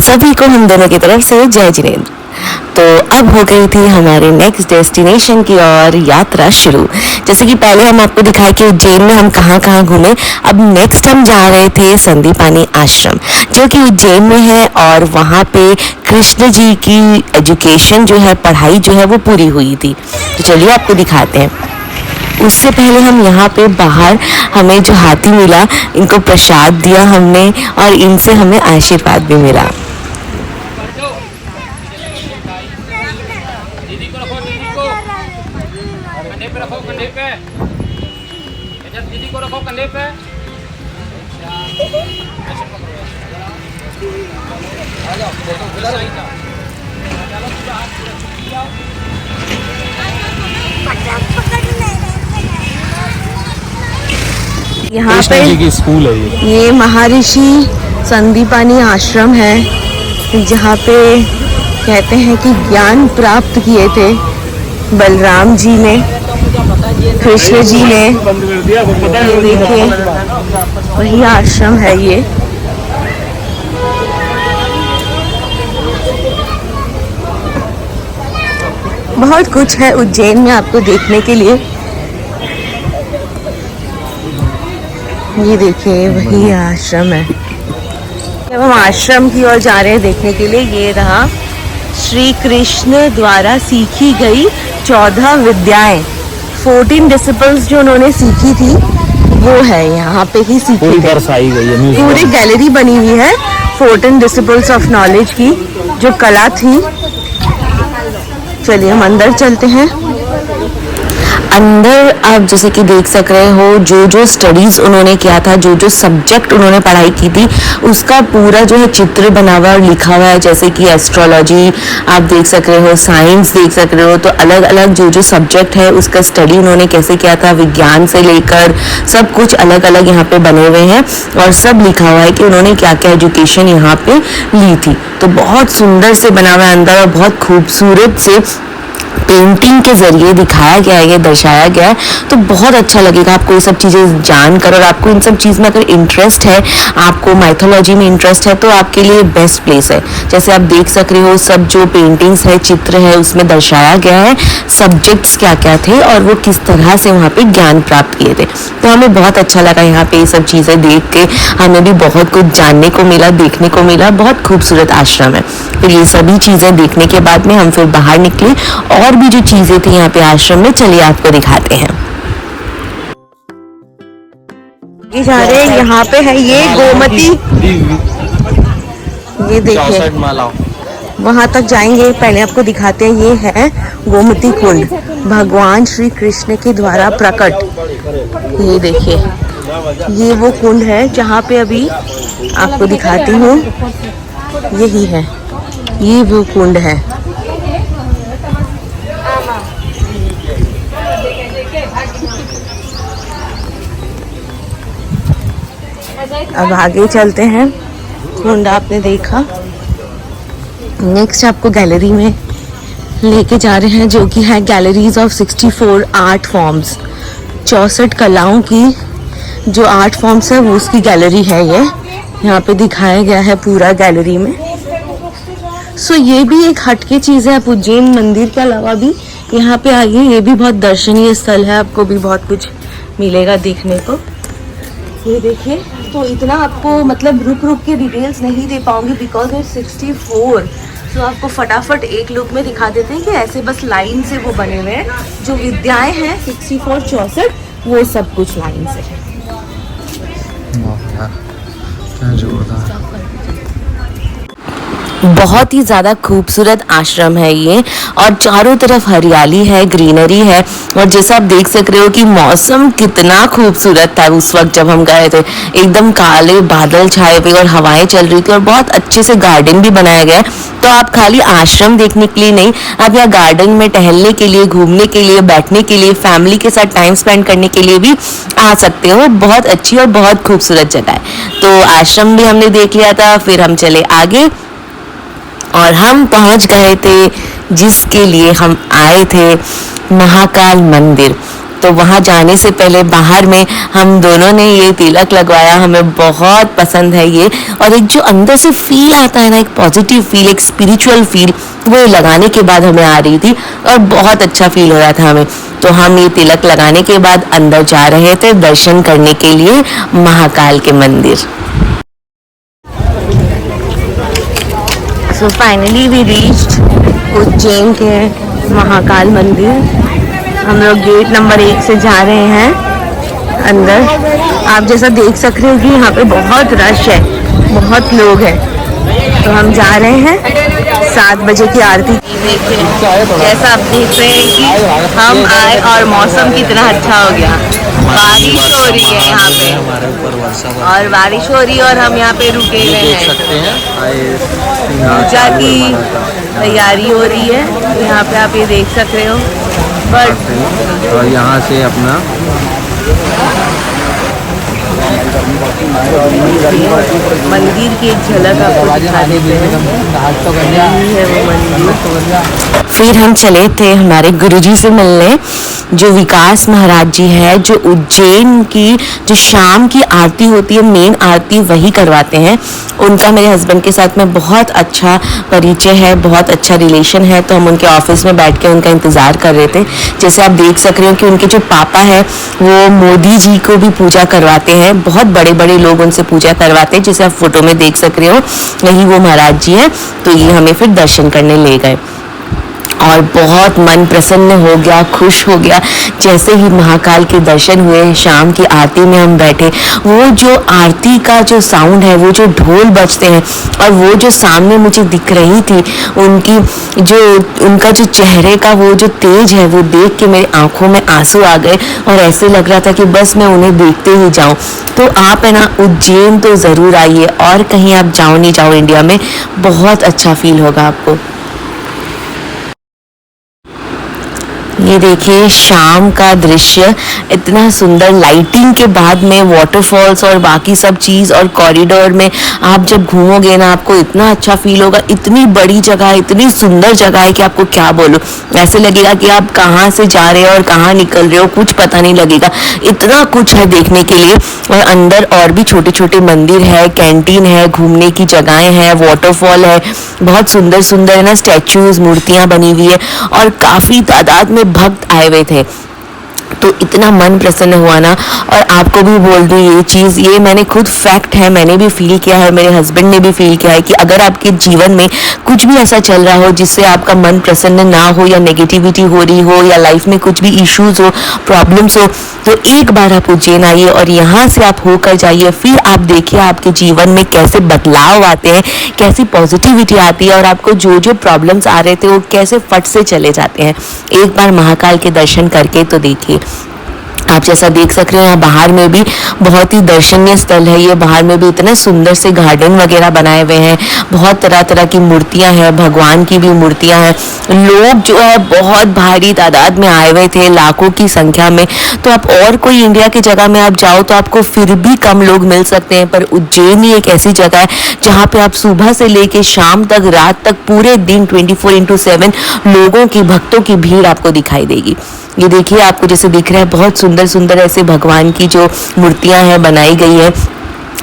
सभी को हम दोनों की तरफ से जय जिनेंद्र। तो अब हो गई थी हमारे नेक्स्ट डेस्टिनेशन की और यात्रा शुरू। जैसे कि पहले हम आपको दिखाए कि उज्जैन में हम कहाँ कहाँ घूमे, अब नेक्स्ट हम जा रहे थे संदीपानी आश्रम जो कि उज्जैन में है और वहाँ पे कृष्ण जी की एजुकेशन जो है, पढ़ाई जो है वो पूरी हुई थी। तो चलिए आपको दिखाते हैं। उससे पहले हम यहाँ पे बाहर हमें जो हाथी मिला, इनको प्रसाद दिया हमने और इनसे हमें आशीर्वाद भी मिला। यहाँ पे की स्कूल है ये महर्षि संदीपानी आश्रम है, जहाँ पे कहते हैं कि ज्ञान प्राप्त किए थे बलराम जी ने, कृष्ण जी ने। ये देखिए वही आश्रम है ये। बहुत कुछ है उज्जैन में आपको देखने के लिए। ये देखिए वही आश्रम है। जब हम आश्रम की ओर जा रहे हैं देखने के लिए, ये रहा श्री कृष्ण द्वारा सीखी गई 14 विद्याएं, 14 डिसिपल्स जो उन्होंने सीखी थी वो है यहाँ पे ही सीखी थी। दर्शाई गई है, पूरी गैलरी बनी हुई है 14 डिसिपल्स ऑफ नॉलेज की जो कला थी। चलिए हम अंदर चलते हैं। अंदर आप जैसे कि देख सक रहे हो जो जो स्टडीज उन्होंने किया था, जो जो सब्जेक्ट उन्होंने पढ़ाई की थी, उसका पूरा जो है चित्र बना हुआ और लिखा हुआ है। जैसे कि एस्ट्रोलॉजी आप देख सक रहे हो, साइंस देख सक रहे हो। तो अलग अलग जो जो सब्जेक्ट है उसका स्टडी उन्होंने कैसे किया था, विज्ञान से लेकर सब कुछ अलग अलग यहाँ पे बने हुए हैं और सब लिखा हुआ है कि उन्होंने क्या क्या एजुकेशन यहाँ पे ली थी। तो बहुत सुंदर से बना हुआ है अंदर और बहुत खूबसूरत से पेंटिंग के जरिए दिखाया गया है, ये दर्शाया गया है। तो बहुत अच्छा लगेगा आपको ये सब चीज़ें जानकर। और आपको इन सब चीज़ में अगर इंटरेस्ट है, आपको माइथोलॉजी में इंटरेस्ट है, तो आपके लिए बेस्ट प्लेस है। जैसे आप देख सक रहे हो सब जो पेंटिंग्स है, चित्र है, उसमें दर्शाया गया है सब्जेक्ट्स क्या क्या थे और वो किस तरह से वहाँ पे ज्ञान प्राप्त किए थे। तो हमें बहुत अच्छा लगा यहाँ पे ये सब चीज़ें देख के। हमें भी बहुत कुछ जानने को मिला, देखने को मिला। बहुत खूबसूरत आश्रम है। फिर ये सभी चीज़ें देखने के बाद में हम फिर बाहर निकले और भी जो चीजें थी यहाँ पे आश्रम में, चलिए आपको दिखाते हैं। ये जा रहे हैं, यहाँ पे है ये गोमती, ये देखिए वहां तक जाएंगे। पहले आपको दिखाते हैं, ये है गोमती कुंड, भगवान श्री कृष्ण के द्वारा प्रकट। ये देखिए ये वो कुंड है जहाँ पे अभी आपको दिखाती हूँ, यही है, ये वो कुंड है। अब आगे चलते हैं। कुंड आपने देखा, नेक्स्ट आपको गैलरी में लेके जा रहे हैं जो कि है गैलरीज ऑफ 64 आर्ट फॉर्म्स। 64 कलाओं की जो आर्ट फॉर्म्स है वो उसकी गैलरी है। ये यहाँ पे दिखाया गया है पूरा गैलरी में। सो ये भी एक हटके चीज़ है। आप उज्जैन मंदिर के अलावा भी यहाँ पे आइए, ये भी बहुत दर्शनीय स्थल है। आपको भी बहुत कुछ मिलेगा देखने को। ये देखिए, तो इतना आपको मतलब रुक रुक के डिटेल्स नहीं दे पाऊंगी बिकॉज इट्स 64। तो आपको फटाफट एक लुक में दिखा देते हैं कि ऐसे बस लाइन से वो बने हुए हैं। जो विद्याएं हैं 64 64 वो सब कुछ लाइन से है। बहुत ही ज़्यादा खूबसूरत आश्रम है ये और चारों तरफ हरियाली है, ग्रीनरी है। और जैसा आप देख सक रहे हो कि मौसम कितना खूबसूरत था उस वक्त जब हम गए थे। एकदम काले बादल छाए हुए और हवाएं चल रही थी और बहुत अच्छे से गार्डन भी बनाया गया है। तो आप खाली आश्रम देखने के लिए नहीं, आप यहाँ गार्डन में टहलने के लिए, घूमने के लिए, बैठने के लिए, फैमिली के साथ टाइम स्पेंड करने के लिए भी आ सकते हो। बहुत अच्छी और बहुत खूबसूरत जगह है। तो आश्रम भी हमने देख लिया था। फिर हम चले आगे और हम पहुंच गए थे जिसके लिए हम आए थे, महाकाल मंदिर। तो वहाँ जाने से पहले बाहर में हम दोनों ने ये तिलक लगवाया, हमें बहुत पसंद है ये। और एक जो अंदर से फील आता है ना, एक पॉजिटिव फील, एक स्पिरिचुअल फील, वो लगाने के बाद हमें आ रही थी और बहुत अच्छा फील हो रहा था हमें। तो हम ये तिलक लगाने के बाद अंदर जा रहे थे दर्शन करने के लिए महाकाल के मंदिर। So finally we reached Ujjain के महाकाल मंदिर। हम लोग गेट नंबर 1 से जा रहे हैं अंदर। आप जैसा देख सक रहे हो कि यहाँ पे बहुत रश है, बहुत लोग हैं। तो हम जा रहे हैं 7 बजे की आरती। जैसा आप देख रहे हैं कि हम आए और मौसम कितना अच्छा हो गया। बारिश हो रही है यहाँ पे और बारिश हो रही है और हम यहाँ पे रुके हुए हैं। पूजा की तैयारी हो रही है यहाँ पे, आप ये देख सक रहे हो। बट और यहाँ से अपना मंदिर की एक झलक आपको दिखा देते हैं। है वो मंदिर। फिर हम चले थे हमारे गुरुजी से मिलने, जो विकास महाराज जी है, जो उज्जैन की जो शाम की आरती होती है, मेन आरती वही करवाते हैं। उनका मेरे हस्बैंड के साथ में बहुत अच्छा परिचय है, बहुत अच्छा रिलेशन है। तो हम उनके ऑफिस में बैठ के उनका इंतज़ार कर रहे थे। जैसे आप देख सक रहे हो कि उनके जो पापा है वो मोदी जी को भी पूजा करवाते हैं, बहुत बड़े बड़े लोग उनसे पूजा करवाते हैं। जैसे आप फोटो में देख सक रहे हो, यही वो महाराज जी हैं। तो ये हमें फिर दर्शन करने ले गए और बहुत मन प्रसन्न हो गया, खुश हो गया। जैसे ही महाकाल के दर्शन हुए, शाम की आरती में हम बैठे, वो जो आरती का जो साउंड है, वो जो ढोल बजते हैं और वो जो सामने मुझे दिख रही थी उनकी जो उनका जो चेहरे का वो जो तेज है, वो देख के मेरी आंखों में आंसू आ गए और ऐसे लग रहा था कि बस मैं उन्हें देखते ही जाऊं। तो आप है ना उज्जैन तो ज़रूर आइए, और कहीं आप जाओ नहीं जाओ इंडिया में, बहुत अच्छा फील होगा आपको। ये देखिए शाम का दृश्य, इतना सुंदर लाइटिंग के बाद में वाटरफॉल्स और बाकी सब चीज़, और कॉरिडोर में आप जब घूमोगे ना, आपको इतना अच्छा फील होगा। इतनी बड़ी जगह, इतनी सुंदर जगह है कि आपको क्या बोलूं। ऐसे लगेगा कि आप कहाँ से जा रहे हो और कहाँ निकल रहे हो, कुछ पता नहीं लगेगा। इतना कुछ है देखने के लिए। और अंदर और भी छोटे छोटे मंदिर है, कैंटीन है, घूमने की जगहें हैं, वाटरफॉल है, बहुत सुंदर सुंदर है ना स्टैचूज, मूर्तियाँ बनी हुई है, और काफ़ी तादाद में भक्त आए हुए थे। तो इतना मन प्रसन्न हुआ ना। और आपको भी बोल दूँ ये चीज़, ये मैंने खुद फैक्ट है, मैंने भी फील किया है, मेरे हस्बैंड ने भी फील किया है कि अगर आपके जीवन में कुछ भी ऐसा चल रहा हो जिससे आपका मन प्रसन्न ना हो, या नेगेटिविटी हो रही हो, या लाइफ में कुछ भी इश्यूज हो, प्रॉब्लम्स हो, तो एक बार आप उज्जैन आइए और यहाँ से आप होकर जाइए। फिर आप देखिए आपके जीवन में कैसे बदलाव आते हैं, कैसी पॉजिटिविटी आती है, और आपको जो जो प्रॉब्लम्स आ रहे थे वो कैसे फट से चले जाते हैं। एक बार महाकाल के दर्शन करके तो देखिए। आप जैसा देख सक रहे हैं, यहाँ बाहर में भी बहुत ही दर्शनीय स्थल है। ये बाहर में भी इतने सुंदर से गार्डन वगैरह बनाए हुए हैं, बहुत तरह तरह की मूर्तियां हैं, भगवान की भी मूर्तियां हैं। लोग जो है बहुत भारी तादाद में आए हुए थे, लाखों की संख्या में। तो आप और कोई इंडिया की जगह में आप जाओ तो आपको फिर भी कम लोग मिल सकते हैं, पर उज्जैन ही एक ऐसी जगह है जहाँ पे आप सुबह से लेके शाम तक, रात तक, पूरे दिन 24/7 लोगों की, भक्तों की भीड़ आपको दिखाई देगी। ये देखिए आपको जैसे दिख रहा है, बहुत सुंदर सुंदर ऐसे भगवान की जो मूर्तियां हैं बनाई गई है,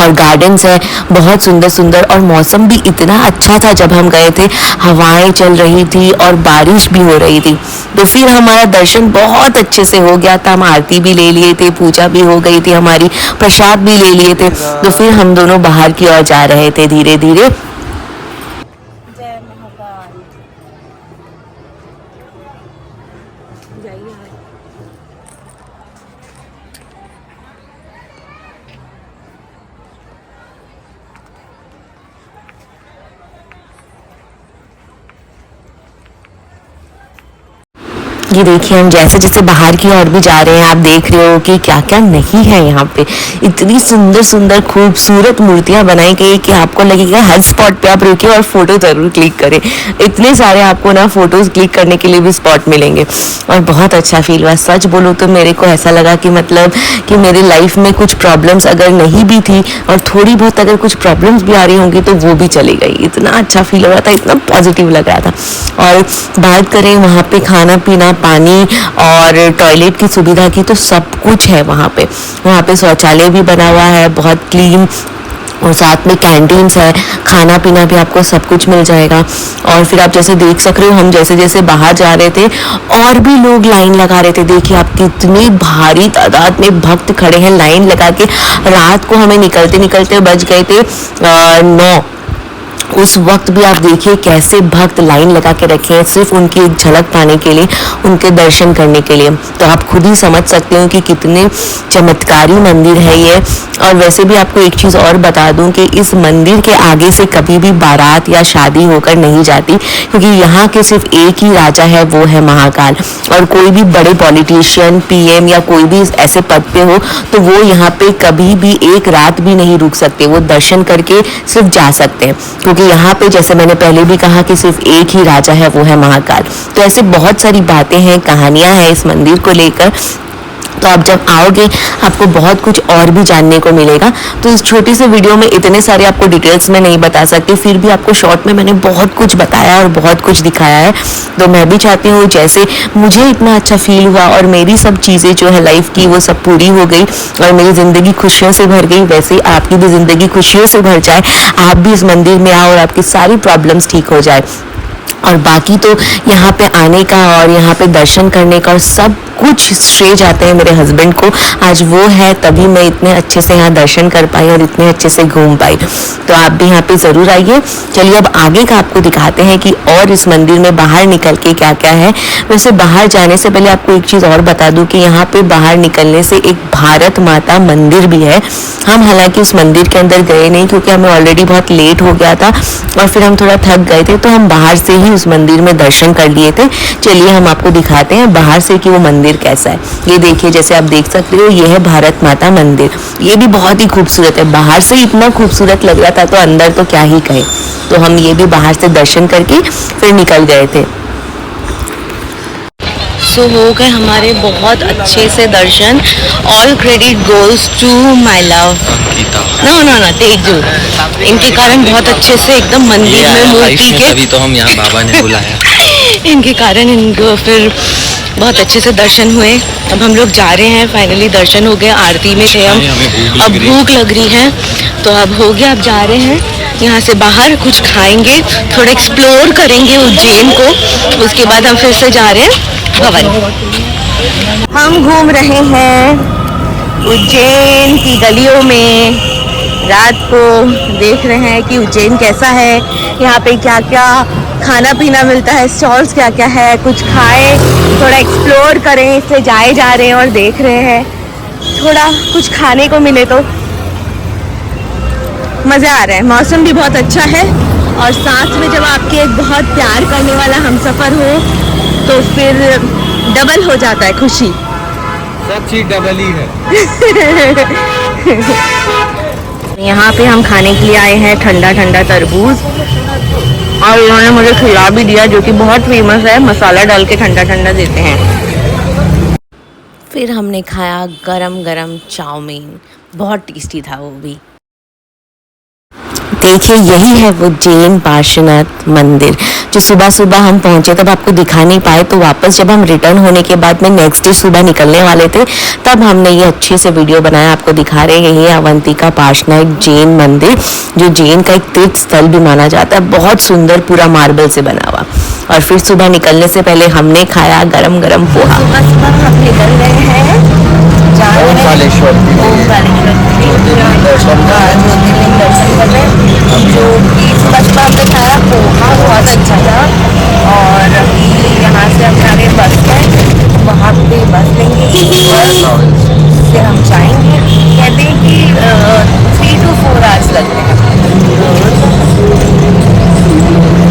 और गार्डन्स है बहुत सुंदर सुंदर। और मौसम भी इतना अच्छा था जब हम गए थे, हवाएं चल रही थी और बारिश भी हो रही थी। तो फिर हमारा दर्शन बहुत अच्छे से हो गया था। हम आरती भी ले लिए थे, पूजा भी हो गई थी हमारी, प्रसाद भी ले लिए थे। तो फिर हम दोनों बाहर की ओर जा रहे थे धीरे धीरे। ये देखिए हम जैसे जैसे बाहर की ओर भी जा रहे हैं, आप देख रहे हो कि क्या क्या नहीं है यहाँ पे। इतनी सुंदर सुंदर खूबसूरत मूर्तियाँ बनाई गई कि आपको लगेगा हर स्पॉट पे आप रुके और फोटो जरूर क्लिक करें। इतने सारे आपको ना फोटोज क्लिक करने के लिए भी स्पॉट मिलेंगे, और बहुत अच्छा फील हुआ। सच बोलूँ तो मेरे को ऐसा लगा कि मतलब कि मेरी लाइफ में कुछ प्रॉब्लम्स अगर नहीं भी थी, और थोड़ी बहुत अगर कुछ प्रॉब्लम्स भी आ रही होंगी, तो वो भी चली गई। इतना अच्छा फील हो रहा था, इतना पॉजिटिव लग रहा था। और बात करें वहाँ पे खाना पीना पानी और टॉयलेट की सुविधा की, तो सब कुछ है वहाँ पे शौचालय भी बना हुआ है, बहुत क्लीन, और साथ में कैंटीन्स है, खाना पीना भी आपको सब कुछ मिल जाएगा। और फिर आप जैसे देख सक रहे हो, हम जैसे जैसे बाहर जा रहे थे और भी लोग लाइन लगा रहे थे। देखिए आप, कितनी भारी तादाद में भक्त खड़े हैं लाइन लगा के। रात को हमें निकलते निकलते बज गए थे 9। उस वक्त भी आप देखिए कैसे भक्त लाइन लगा के रखे हैं सिर्फ उनकी एक झलक पाने के लिए, उनके दर्शन करने के लिए। तो आप खुद ही समझ सकते हो कि कितने चमत्कारी मंदिर है ये। और वैसे भी आपको एक चीज़ और बता दूं कि इस मंदिर के आगे से कभी भी बारात या शादी होकर नहीं जाती, क्योंकि यहाँ के सिर्फ एक ही राजा है, वो है महाकाल। और कोई भी बड़े पॉलिटिशियन, पीएम या कोई भी ऐसे पद पे हो तो वो यहाँ पे कभी भी एक रात भी नहीं रुक सकते, वो दर्शन करके सिर्फ जा सकते हैं। क्योंकि यहाँ पे जैसे मैंने पहले भी कहा कि सिर्फ एक ही राजा है, वो है महाकाल। तो ऐसे बहुत सारी बातें हैं, कहानियां हैं इस मंदिर को लेकर। तो आप जब आओगे आपको बहुत कुछ और भी जानने को मिलेगा। तो इस छोटी सी वीडियो में इतने सारे आपको डिटेल्स में नहीं बता सकती, फिर भी आपको शॉर्ट में मैंने बहुत कुछ बताया और बहुत कुछ दिखाया है। तो मैं भी चाहती हूँ जैसे मुझे इतना अच्छा फील हुआ और मेरी सब चीज़ें जो है लाइफ की वो सब पूरी हो गई और मेरी ज़िंदगी खुशियों से भर गई, वैसे ही आपकी भी ज़िंदगी खुशियों से भर जाए। आप भी इस मंदिर में आओ और आपकी सारी प्रॉब्लम्स ठीक हो जाए। और बाकी तो यहाँ पे आने का और यहाँ पे दर्शन करने का और सब कुछ श्रेय जाते हैं मेरे हस्बैंड को। आज वो है तभी मैं इतने अच्छे से यहाँ दर्शन कर पाई और इतने अच्छे से घूम पाई। तो आप भी यहाँ पे ज़रूर आइए। चलिए अब आगे का आपको दिखाते हैं कि और इस मंदिर में बाहर निकल के क्या क्या है। वैसे बाहर जाने से पहले आपको एक चीज़ और बता दूँ कि यहाँ पे बाहर निकलने से एक भारत माता मंदिर भी है। हम हालांकि उस मंदिर के अंदर गए नहीं क्योंकि हमें ऑलरेडी बहुत लेट हो गया था और फिर हम थोड़ा थक गए थे, तो हम बाहर से ही उस मंदिर में दर्शन कर लिए थे। चलिए हम आपको दिखाते हैं बाहर से कि वो मंदिर कैसा है। ये देखिए, जैसे आप देख सकते हो ये है भारत माता मंदिर। ये भी बहुत ही खूबसूरत है, बाहर से इतना खूबसूरत लग रहा था तो अंदर तो क्या ही कहे। तो हम ये भी बाहर से दर्शन करके फिर निकल गए थे। सो हो गए हमारे बहुत अच्छे से दर्शन। All credit goes to my love नो तेजू। इनके कारण बहुत अच्छे से एकदम मंदिर में मूर्ति के, तभी तो हम यहाँ बाबा ने बुलाया। इनके कारण इनको फिर बहुत अच्छे से दर्शन हुए। अब हम लोग जा रहे हैं, फाइनली दर्शन हो गए। आरती में थे हम, अब भूख लग रही है तो अब हो गया, अब जा रहे हैं यहाँ से बाहर, कुछ खाएंगे, थोड़ा एक्सप्लोर करेंगे उज्जैन को, उसके बाद हम फिर से जा रहे हैं भवन। हम घूम रहे हैं उज्जैन की गलियों में, रात को देख रहे हैं कि उज्जैन कैसा है, यहाँ पे क्या क्या खाना पीना मिलता है, स्टॉल्स क्या क्या है, कुछ खाएं, थोड़ा एक्सप्लोर करें, इसलिए जाए जा रहे हैं और देख रहे हैं थोड़ा कुछ खाने को मिले तो मज़ा आ रहा है। मौसम भी बहुत अच्छा है और साथ में जब आपके एक बहुत प्यार करने वाला हमसफ़र हो तो फिर डबल हो जाता है खुशी। सब चीज डबल ही है। यहाँ पे हम खाने के लिए आए हैं ठंडा ठंडा तरबूज, और इन्होंने मुझे खिला भी दिया जो कि बहुत फेमस है, मसाला डाल के ठंडा ठंडा देते हैं। फिर हमने खाया गरम गरम चाउमीन, बहुत टेस्टी था वो भी। देखिए यही है वो जैन पार्श्वनाथ मंदिर जो सुबह सुबह हम पहुंचे, तब आपको दिखा नहीं पाए। तो वापस जब हम रिटर्न होने के बाद में नेक्स्ट डे सुबह निकलने वाले थे तब हमने ये अच्छे से वीडियो बनाया, आपको दिखा रहे हैं। ये अवंतिका पार्श्वनाथ जैन मंदिर जो जैन का एक तीर्थ स्थल भी माना जाता है, बहुत सुंदर, पूरा मार्बल से बना हुआ। और फिर सुबह निकलने से पहले हमने खाया गरम गरम पोहा। सुबह सुबह हम निकल रहे हैं ओमकारेश्वर दर्शन कर रहे हैं, जो कि सुबह सुबह हमने खाया पोहा, बहुत अच्छा था। और अभी यहाँ से हम जा रहे हैं बस में, वहाँ पे बस लेंगे, फिर हम जाएंगे। कहते हैं कि 3 to 4 आवर्स लगते हैं।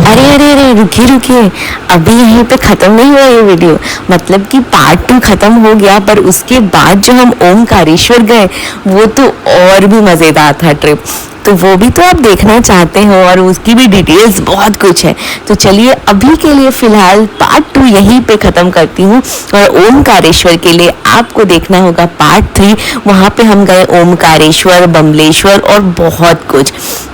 अरे अरे अरे रुकिए, अभी यहीं पे ख़त्म नहीं हुआ ये वीडियो, मतलब कि पार्ट 2 ख़त्म हो गया, पर उसके बाद जो हम ओमकारेश्वर गए वो तो और भी मज़ेदार था ट्रिप। तो वो भी तो आप देखना चाहते हो और उसकी भी डिटेल्स बहुत कुछ है। तो चलिए अभी के लिए फिलहाल पार्ट 2 यहीं पे ख़त्म करती हूँ और ओमकारेश्वर के लिए आपको देखना होगा पार्ट 3। वहाँ पे हम गए ओमकारेश्वर, बमलेश्वर और बहुत कुछ।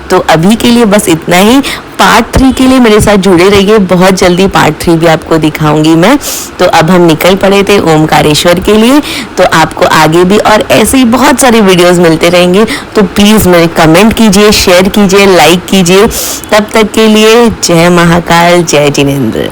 तो अभी के लिए बस इतना ही। पार्ट 3 के लिए मेरे साथ जुड़े रहिए, बहुत जल्दी पार्ट 3 भी आपको दिखाऊंगी मैं। तो अब हम निकल पड़े थे ओमकारेश्वर के लिए, तो आपको आगे भी और ऐसे ही बहुत सारे वीडियोस मिलते रहेंगे। तो प्लीज़ मेरे कमेंट कीजिए, शेयर कीजिए, लाइक कीजिए। तब तक के लिए जय महाकाल, जय जिनेंद्र।